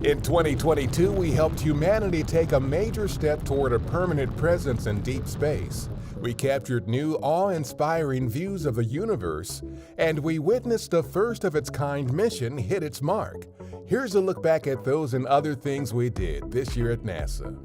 In 2022, we helped humanity take a major step toward a permanent presence in deep space. We captured new, awe-inspiring views of the universe, and we witnessed a first-of-its-kind mission hit its mark. Here's a look back at those and other things we did this year at NASA.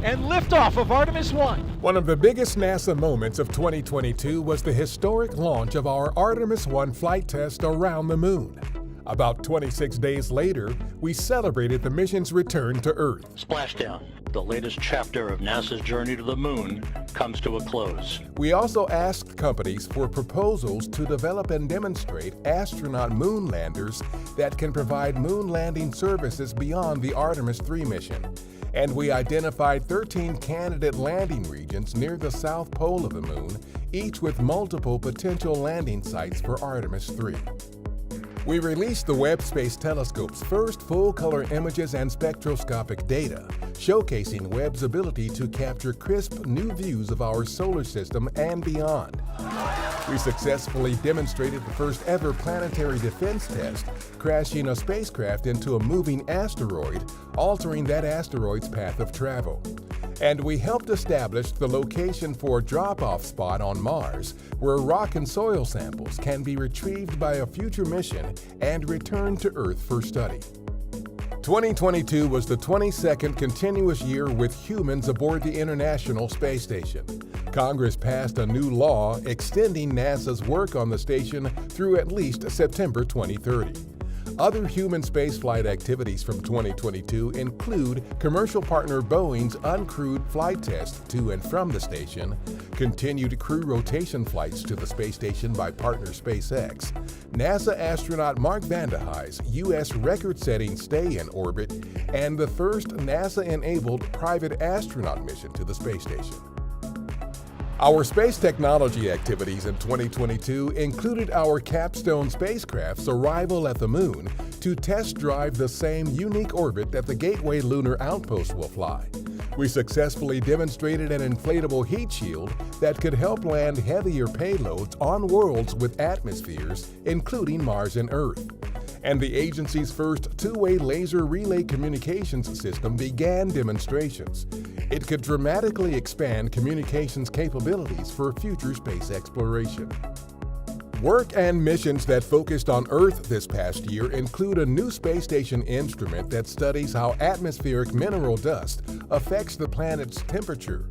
And liftoff of Artemis 1. One of the biggest NASA moments of 2022 was the historic launch of our Artemis 1 flight test around the moon. About 26 days later, we celebrated the mission's return to Earth. Splashdown, the latest chapter of NASA's journey to the moon, comes to a close. We also asked companies for proposals to develop and demonstrate astronaut moon landers that can provide moon landing services beyond the Artemis 3 mission. And we identified 13 candidate landing regions near the south pole of the moon, each with multiple potential landing sites for Artemis 3. We released the Webb Space Telescope's first full-color images and spectroscopic data, showcasing Webb's ability to capture crisp new views of our solar system and beyond. We successfully demonstrated the first-ever planetary defense test, crashing a spacecraft into a moving asteroid, altering that asteroid's path of travel. And we helped establish the location for a drop-off spot on Mars, where rock and soil samples can be retrieved by a future mission and returned to Earth for study. 2022 was the 22nd continuous year with humans aboard the International Space Station. Congress passed a new law extending NASA's work on the station through at least September 2030. Other human spaceflight activities from 2022 include commercial partner Boeing's uncrewed flight test to and from the station, continued crew rotation flights to the space station by partner SpaceX, NASA astronaut Mark Vande Hey's U.S. record-setting stay in orbit, and the first NASA-enabled private astronaut mission to the space station. Our space technology activities in 2022 included our capstone spacecraft's arrival at the Moon to test drive the same unique orbit that the Gateway Lunar Outpost will fly. We successfully demonstrated an inflatable heat shield that could help land heavier payloads on worlds with atmospheres, including Mars and Earth. And the agency's first two-way laser relay communications system began demonstrations. It could dramatically expand communications capabilities for future space exploration. Work and missions that focused on Earth this past year include a new space station instrument that studies how atmospheric mineral dust affects the planet's temperature.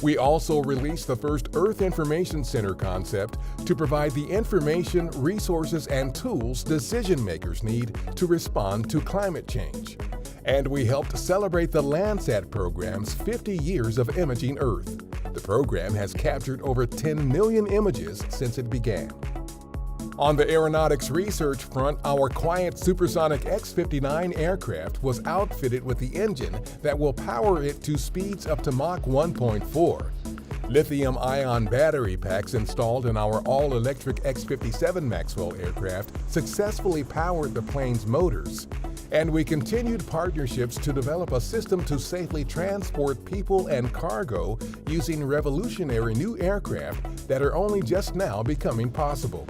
We also released the first Earth Information Center concept to provide the information, resources, and tools decision-makers need to respond to climate change. And we helped celebrate the Landsat program's 50 years of imaging Earth. The program has captured over 10 million images since it began. On the aeronautics research front, our quiet supersonic X-59 aircraft was outfitted with the engine that will power it to speeds up to Mach 1.4. Lithium-ion battery packs installed in our all-electric X-57 Maxwell aircraft successfully powered the plane's motors. And we continued partnerships to develop a system to safely transport people and cargo using revolutionary new aircraft that are only just now becoming possible.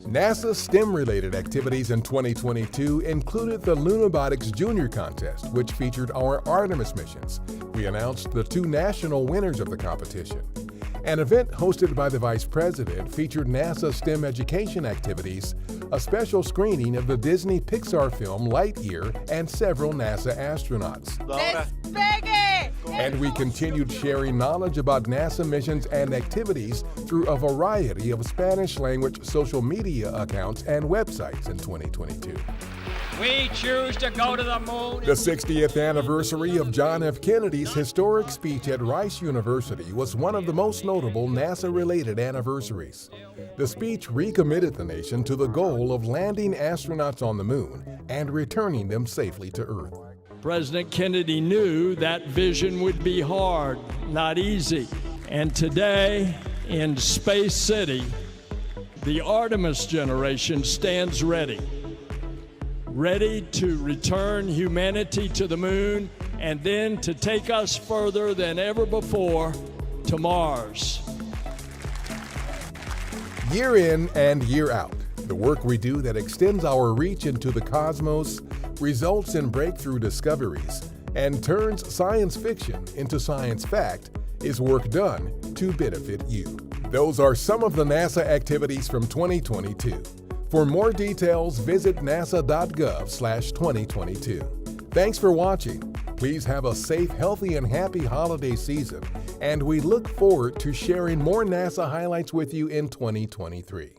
NASA STEM-related activities in 2022 included the Lunabotics Junior Contest, which featured our Artemis missions. We announced the two national winners of the competition. An event hosted by the Vice President featured NASA STEM education activities, a special screening of the Disney Pixar film Lightyear, and several NASA astronauts. And we continued sharing knowledge about NASA missions and activities through a variety of Spanish-language social media accounts and websites in 2022. We choose to go to the moon. The 60th anniversary of John F. Kennedy's historic speech at Rice University was one of the most notable NASA-related anniversaries. The speech recommitted the nation to the goal of landing astronauts on the moon and returning them safely to Earth. President Kennedy knew that vision would be hard, not easy. And today, in Space City, the Artemis generation stands ready to return humanity to the moon and then to take us further than ever before to Mars. Year in and year out, the work we do that extends our reach into the cosmos results in breakthrough discoveries, and turns science fiction into science fact is work done to benefit you. Those are some of the NASA activities from 2022. For more details, visit nasa.gov/2022. Thanks for watching. Please have a safe, healthy, and happy holiday season, and we look forward to sharing more NASA highlights with you in 2023.